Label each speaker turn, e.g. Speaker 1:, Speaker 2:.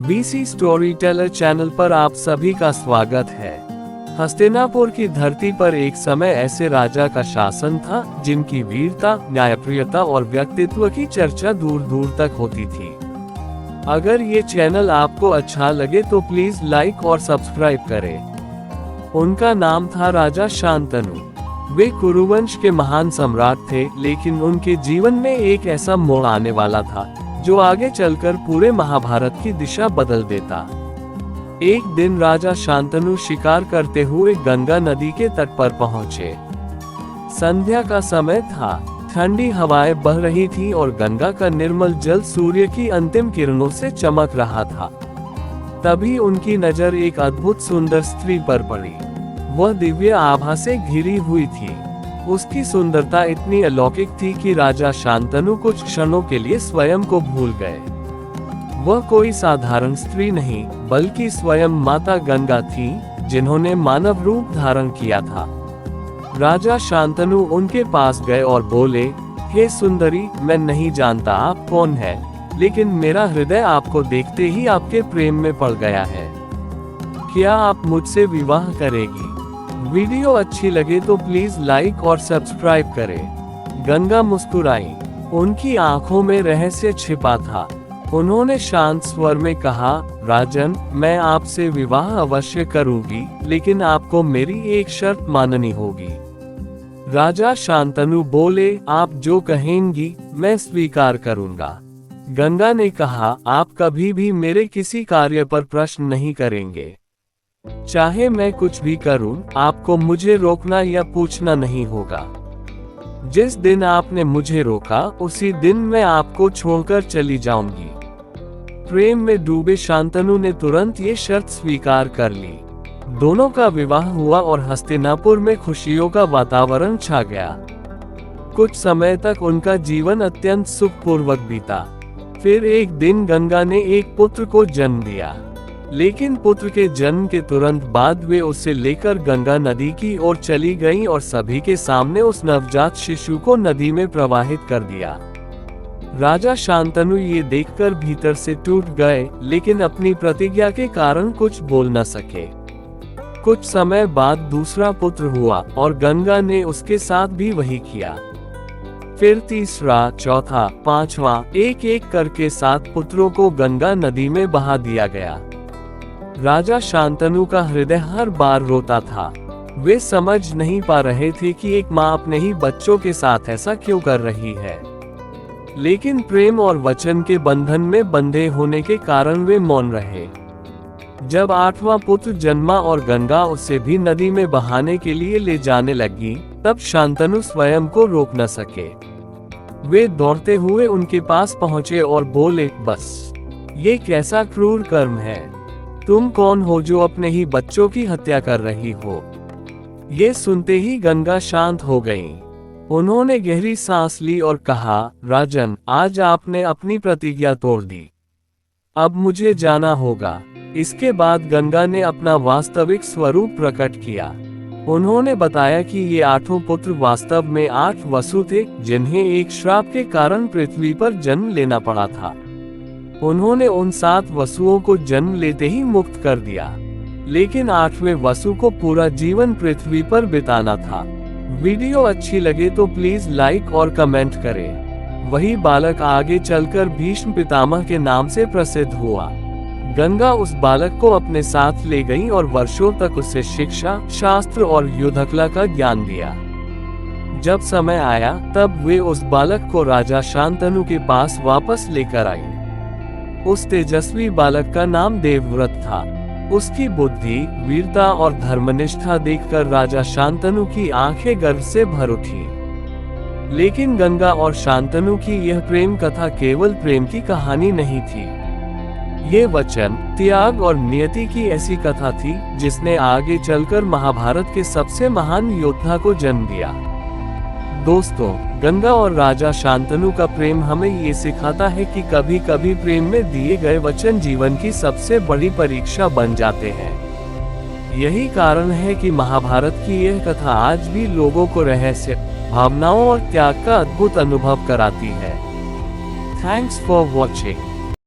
Speaker 1: BC story teller channel पर आप सभी का स्वागत है। हस्तिनापुर की धरती पर एक समय ऐसे राजा का शासन था जिनकी वीरता, न्यायप्रियता और व्यक्तित्व की चर्चा दूर दूर तक होती थी। अगर ये चैनल आपको अच्छा लगे तो प्लीज लाइक और सब्सक्राइब करें। उनका नाम था राजा शांतनु। वे कुरुवंश के महान सम्राट थे, लेकिन उनके जीवन में एक ऐसा मोड़ आने वाला था जो आगे चलकर पूरे महाभारत की दिशा बदल देता। एक दिन राजा शांतनु शिकार करते हुए गंगा नदी के तट पर पहुंचे। संध्या का समय था, ठंडी हवाएं बह रही थीं और गंगा का निर्मल जल सूर्य की अंतिम किरणों से चमक रहा था। तभी उनकी नजर एक अद्भुत सुंदर स्त्री पर पड़ी। वह दिव्य आभा से घिरी हुई थी। उसकी सुंदरता इतनी अलौकिक थी कि राजा शांतनु कुछ क्षणों के लिए स्वयं को भूल गए। वह कोई साधारण स्त्री नहीं, बल्कि स्वयं माता गंगा थी, जिन्होंने मानव रूप धारण किया था। राजा शांतनु उनके पास गए और बोले, हे सुंदरी, मैं नहीं जानता आप कौन है, लेकिन मेरा हृदय आपको देखते ही आपके प्रेम में पड़ गया है। क्या आप मुझसे विवाह करेगी? वीडियो अच्छी लगे तो प्लीज लाइक और सब्सक्राइब करें। गंगा मुस्कुराई। उनकी आंखों में रहस्य छिपा था। उन्होंने शांत स्वर में कहा, राजन, मैं आपसे विवाह अवश्य करूंगी, लेकिन आपको मेरी एक शर्त माननी होगी। राजा शांतनु बोले, आप जो कहेंगी मैं स्वीकार करूंगा। गंगा ने कहा, आप कभी भी मेरे किसी कार्य पर प्रश्न नहीं करेंगे। चाहे मैं कुछ भी करूं, आपको मुझे रोकना या पूछना नहीं होगा। जिस दिन आपने मुझे रोका, उसी दिन मैं आपको छोड़कर चली जाऊंगी। प्रेम में डूबे शांतनु ने तुरंत ये शर्त स्वीकार कर ली। दोनों का विवाह हुआ और हस्तिनापुर में खुशियों का वातावरण छा गया। कुछ समय तक उनका जीवन अत्यंत सुखपूर्वक बीता। फिर एक दिन गंगा ने एक पुत्र को जन्म दिया, लेकिन पुत्र के जन्म के तुरंत बाद वे उसे लेकर गंगा नदी की ओर चली गईं और सभी के सामने उस नवजात शिशु को नदी में प्रवाहित कर दिया। राजा शांतनु ये देखकर भीतर से टूट गए, लेकिन अपनी प्रतिज्ञा के कारण कुछ बोल न सके। कुछ समय बाद दूसरा पुत्र हुआ और गंगा ने उसके साथ भी वही किया। फिर तीसरा, चौथा, पांचवा, एक एक करके 7 पुत्रों को गंगा नदी में बहा दिया गया। राजा शांतनु का हृदय हर बार रोता था। वे समझ नहीं पा रहे थे कि एक माँ अपने ही बच्चों के साथ ऐसा क्यों कर रही है, लेकिन प्रेम और वचन के बंधन में बंधे होने के कारण वे मौन रहे। जब 8वां पुत्र जन्मा और गंगा उसे भी नदी में बहाने के लिए ले जाने लगी, तब शांतनु स्वयं को रोक न सके। वे दौड़ते हुए उनके पास पहुंचे और बोले, बस, ये कैसा क्रूर कर्म है। तुम कौन हो जो अपने ही बच्चों की हत्या कर रही हो? ये सुनते ही गंगा शांत हो गईं। उन्होंने गहरी सांस ली और कहा, राजन, आज आपने अपनी प्रतिज्ञा तोड़ दी। अब मुझे जाना होगा। इसके बाद गंगा ने अपना वास्तविक स्वरूप प्रकट किया। उन्होंने बताया कि ये 8 पुत्र वास्तव में 8 वसु थे, जिन्हें एक श्राप के कारण पृथ्वी पर जन्म लेना पड़ा था। उन्होंने उन 7 वसुओं को जन्म लेते ही मुक्त कर दिया, लेकिन 8वें वसु को पूरा जीवन पृथ्वी पर बिताना था। वीडियो अच्छी लगे तो प्लीज लाइक और कमेंट करें। वही बालक आगे चलकर भीष्म पितामह के नाम से प्रसिद्ध हुआ। गंगा उस बालक को अपने साथ ले गई और वर्षों तक उसे शिक्षा, शास्त्र और युद्धकला का ज्ञान दिया। जब समय आया, तब वे उस बालक को राजा शांतनु के पास वापस लेकर आई। उस तेजस्वी बालक का नाम देवव्रत था। उसकी बुद्धि, वीरता और धर्मनिष्ठा देखकर राजा शांतनु की आंखें गर्व से भर उठी। लेकिन गंगा और शांतनु की यह प्रेम कथा केवल प्रेम की कहानी नहीं थी। ये वचन, त्याग और नियति की ऐसी कथा थी जिसने आगे चलकर महाभारत के सबसे महान योद्धा को जन्म दिया। दोस्तों, गंगा और राजा शांतनु का प्रेम हमें ये सिखाता है कि कभी कभी प्रेम में दिए गए वचन जीवन की सबसे बड़ी परीक्षा बन जाते हैं। यही कारण है कि महाभारत की यह कथा आज भी लोगों को रहस्य, भावनाओं और त्याग का अद्भुत अनुभव कराती है। Thanks for watching.